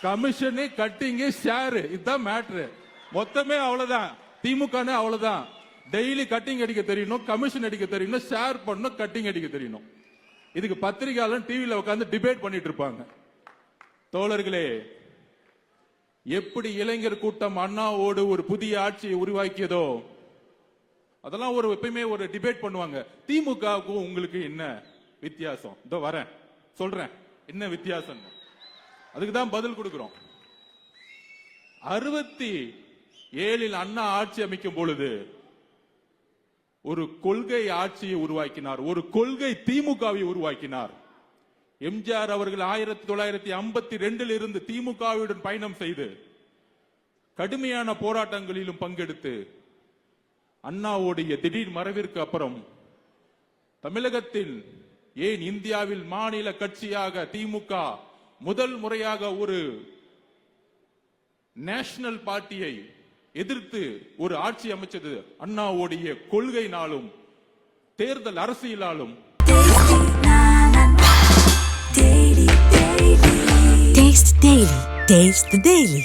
Commission கட்டிங்கு share இதுதான் matter. மொத்தமே அவ்வளவுதான். திமுக அவ்வளவுதான். டெய்லி கட்டிங் அடிக்க தெரியணும், கமிஷன் அடிக்க தெரியணும், ஷேர் பண்ணணும், கட்டிங் அடிக்க தெரியணும். இதுக்கு பத்திரிகையாளர் டிவியில உட்கார்ந்து டிபேட் பண்ணிட்டு இருப்பாங்க. தோழர்களே, எப்படி இளைஞர் கூட்டம் அண்ணாவோடு ஒரு புதிய ஆட்சியை உருவாக்கியதோ அதெல்லாம் எப்பயுமே ஒரு டிபேட் பண்ணுவாங்க. திமுகவுக்கும் உங்களுக்கு என்ன வித்தியாசம்? இதோ வரேன் சொல்றேன் என்ன வித்தியாசம். அதுக்கு தான் பதில் கொடுக்கிறோம். 67 அண்ணா ஆட்சி அமைக்கும் பொழுது ஒரு கொள்கை ஆட்சியை உருவாக்கினார், ஒரு கொள்கை திமுகவை உருவாக்கினார். எம்ஜிஆர் அவர்கள் 1952 இருந்து திமுகவுடன் பயணம் செய்து கடுமையான போராட்டங்களிலும் பங்கெடுத்து அண்ணாவுடைய திடீர் மறைவிற்கு அப்புறம் தமிழகத்தில் ஏன் இந்தியாவில் மாநில கட்சியாக திமுக முதல் முறையாக ஒரு நேஷனல் பார்ட்டியை எதிர்த்து ஒரு ஆட்சி அமைச்சது அண்ணாவுடைய கொள்கையினாலும் தேர்தல் அரசியலாலும். Taste the Daily.